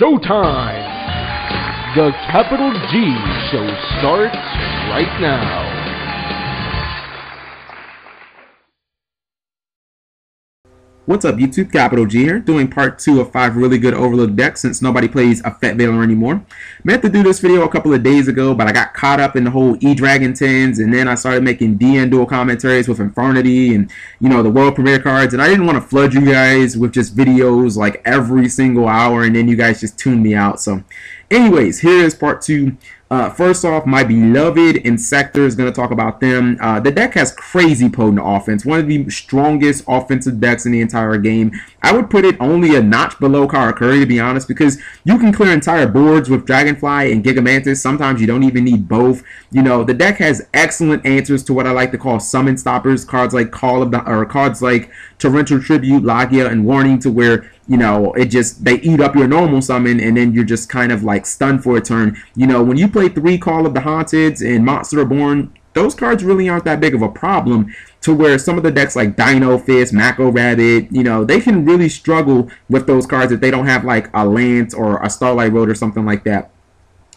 Showtime! The Capital G Show starts right now. What's up YouTube, Capital G here, doing part 2 of 5 really good overlooked decks since nobody plays Effect Veiler anymore. Meant to do this video a couple of days ago, but I got caught up in the whole E-Dragon 10s, and then I started making DN dual commentaries with Infernity and, you know, the world premiere cards, and I didn't want to flood you guys with just videos like every single hour, and then you guys just tune me out. So anyways, here is part 2. First off, my beloved INZEKTOR is going to talk about them. The deck has crazy potent offense, one of the strongest offensive decks in the entire game. I would put it only a notch below Karakuri, to be honest, because you can clear entire boards with Dragonfly and Gigamantis. Sometimes you don't even need both. You know, the deck has excellent answers to what I like to call summon stoppers, cards like cards like Torrential Tribute, Lagia, and Warning, to where, you know, they eat up your normal summon and then you're just kind of like stunned for a turn. You know, when you play 3 Call of the Haunteds and Monster Reborn, those cards really aren't that big of a problem, to where some of the decks like Dino Fist, Mako Rabbit, you know, they can really struggle with those cards if they don't have like a Lance or a Starlight Road or something like that.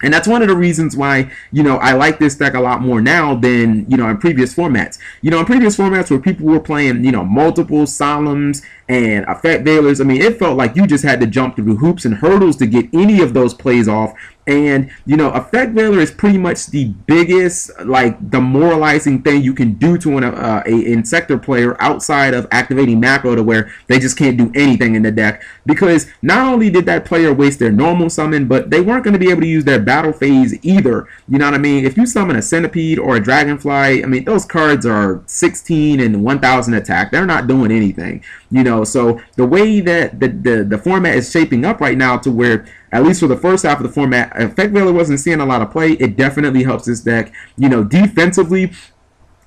And that's one of the reasons why, you know, I like this deck a lot more now than, you know, in previous formats. You know, in previous formats where people were playing, you know, multiple Solemns and Effect Veilers, I mean, it felt like you just had to jump through hoops and hurdles to get any of those plays off. And, you know, Effect Veiler is pretty much the biggest, like, demoralizing thing you can do to an INZEKTOR player outside of activating macro, to where they just can't do anything in the deck. Because not only did that player waste their normal summon, but they weren't going to be able to use their battle phase either. You know what I mean? If you summon a Centipede or a Dragonfly, I mean, those cards are 16 and 1000 attack. They're not doing anything. You know, so the way that the format is shaping up right now, to where, at least for the first half of the format, Effect Veiler wasn't seeing a lot of play, it definitely helps this deck. You know, defensively,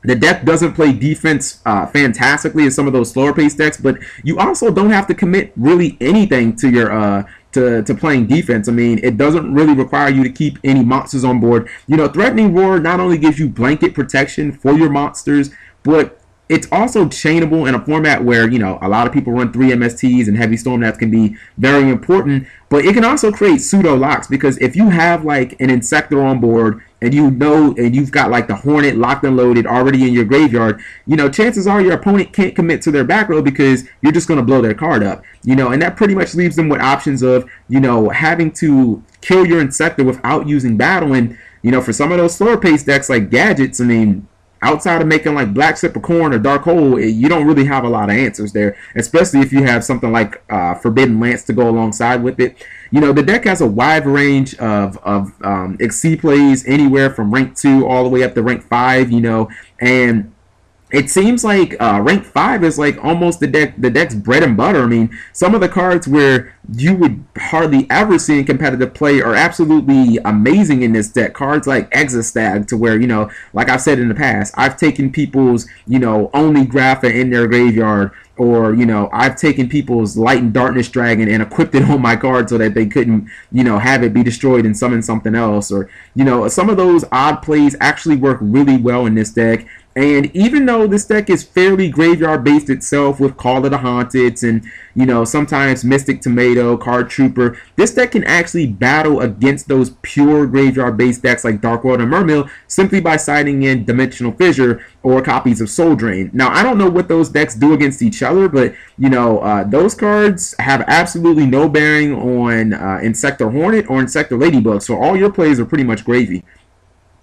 the deck doesn't play defense fantastically as some of those slower paced decks, but you also don't have to commit really anything to your to playing defense. I mean, it doesn't really require you to keep any monsters on board. You know, Threatening Roar not only gives you blanket protection for your monsters, but it's also chainable in a format where, you know, a lot of people run 3 MSTs and heavy storm nets can be very important, but it can also create pseudo locks, because if you have like an INZEKTOR on board and you know, and you've got like the Hornet locked and loaded already in your graveyard, you know, chances are your opponent can't commit to their back row because you're just going to blow their card up, you know, and that pretty much leaves them with options of, you know, having to kill your INZEKTOR without using battle. And, you know, for some of those slower paced decks like Gadgets, I mean, outside of making like Black Sip of Corn or Dark Hole, you don't really have a lot of answers there, especially if you have something like Forbidden Lance to go alongside with it. You know, the deck has a wide range of XC plays, anywhere from rank 2 all the way up to rank 5, you know, and it seems like rank 5 is like almost the deck's bread and butter. I mean, some of the cards where you would hardly ever see in competitive play are absolutely amazing in this deck. Cards like Exostag, to where, you know, like I've said in the past, I've taken people's, you know, only Grapha in their graveyard, or, you know, I've taken people's Light and Darkness Dragon and equipped it on my card so that they couldn't, you know, have it be destroyed and summon something else. Or, you know, some of those odd plays actually work really well in this deck. And even though this deck is fairly graveyard based itself with Call of the Haunteds and, you know, sometimes Mystic Tomato, Card Trooper, this deck can actually battle against those pure graveyard based decks like Dark World and Mermail simply by siding in Dimensional Fissure or copies of Soul Drain. Now, I don't know what those decks do against each other, but, you know, those cards have absolutely no bearing on INZEKTOR Hornet or INZEKTOR Ladybug, so all your plays are pretty much gravy.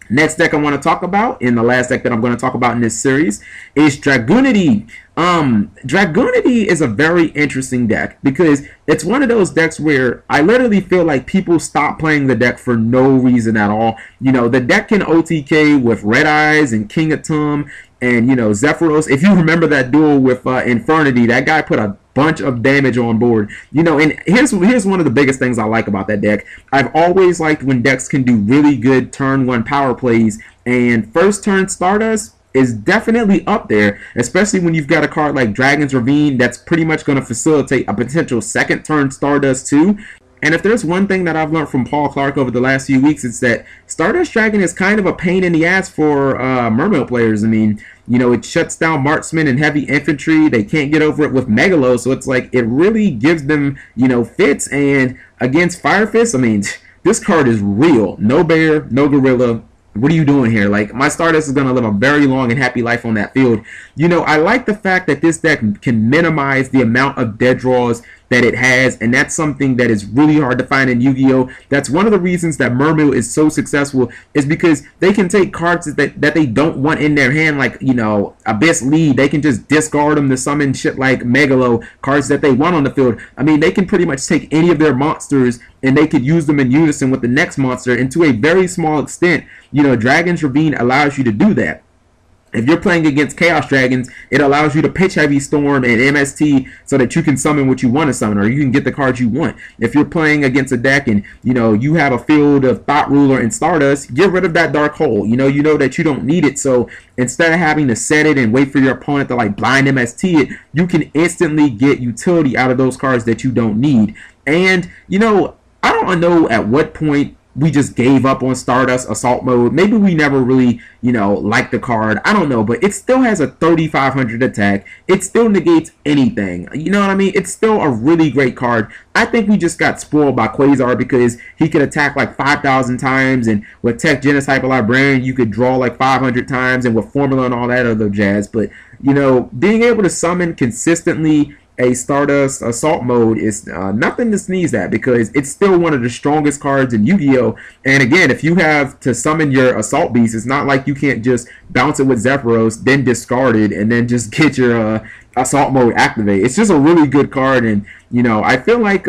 Next deck I want to talk about, and the last deck that I'm going to talk about in this series, is Dragunity. Dragunity is a very interesting deck because it's one of those decks where I literally feel like people stop playing the deck for no reason at all. You know, the deck can OTK with Red Eyes and King Atum and, you know, ZEPHYROS. If you remember that duel with Infernity, that guy put a bunch of damage on board, you know. And here's one of the biggest things I like about that deck. I've always liked when decks can do really good turn 1 power plays, and first turn Stardust is definitely up there, especially when you've got a card like Dragon's Ravine that's pretty much going to facilitate a potential second turn Stardust too. And if there's one thing that I've learned from Paul Clark over the last few weeks, it's that Stardust Dragon is kind of a pain in the ass for Mermail players. I mean, you know, it shuts down marksmen and heavy infantry. They can't get over it with Megalo, so it's like it really gives them, you know, fits. And against Fire Fist, I mean, this card is real. No bear, no gorilla. What are you doing here? Like, my Stardust is going to live a very long and happy life on that field. You know, I like the fact that this deck can minimize the amount of dead draws that it has, and that's something that is really hard to find in Yu-Gi-Oh! That's one of the reasons that Mermaid is so successful, is because they can take cards that they don't want in their hand, like, you know, Abyss Lead. They can just discard them to summon shit like Megalo, cards that they want on the field. I mean, they can pretty much take any of their monsters and they could use them in unison with the next monster, and to a very small extent, you know, Dragon's Ravine allows you to do that. If you're playing against Chaos Dragons, it allows you to pitch Heavy Storm and MST so that you can summon what you want to summon, or you can get the cards you want. If you're playing against a deck and, you know, you have a field of Thought Ruler and Stardust, get rid of that Dark Hole. You know that you don't need it, so instead of having to set it and wait for your opponent to like blind MST it, you can instantly get utility out of those cards that you don't need. And, you know, I don't know at what point we just gave up on Stardust Assault Mode. Maybe we never really, you know, liked the card. I don't know, but it still has a 3,500 attack. It still negates anything. You know what I mean? It's still a really great card. I think we just got spoiled by Quasar because he could attack like 5,000 times, and with Tech Genotype Librarian, you could draw like 500 times, and with Formula and all that other jazz. But, you know, being able to summon consistently a Stardust Assault Mode is nothing to sneeze at, because it's still one of the strongest cards in Yu-Gi-Oh! And again, if you have to summon your Assault Beast, it's not like you can't just bounce it with ZEPHYROS, then discard it, and then just get your Assault Mode activate. It's just a really good card, and, you know, I feel like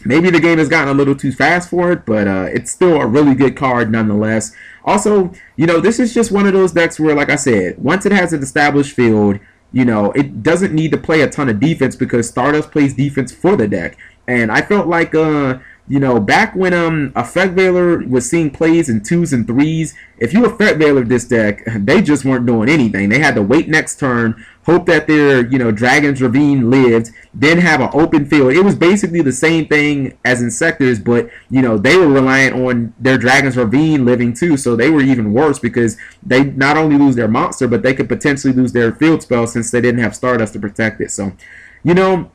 maybe the game has gotten a little too fast for it, but it's still a really good card nonetheless. Also, you know, this is just one of those decks where, like I said, once it has an established field, you know, it doesn't need to play a ton of defense, because Stardust plays defense for the deck. And I felt like, you know, back when Effect Veiler was seeing plays in 2s and 3s, if you Effect Veiler this deck, they just weren't doing anything. They had to wait next turn, hope that their, you know, Dragon's Ravine lived, then have an open field. It was basically the same thing as INZEKTOR's, but, you know, they were reliant on their Dragon's Ravine living too, so they were even worse, because they not only lose their monster, but they could potentially lose their field spell since they didn't have Stardust to protect it. So, you know,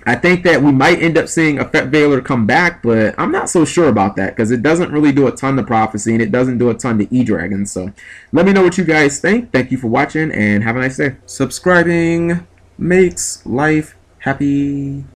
I think that we might end up seeing Effect Veiler come back, but I'm not so sure about that, because it doesn't really do a ton to Prophecy, and it doesn't do a ton to E-Dragon. So let me know what you guys think. Thank you for watching, and have a nice day. Subscribing makes life happy.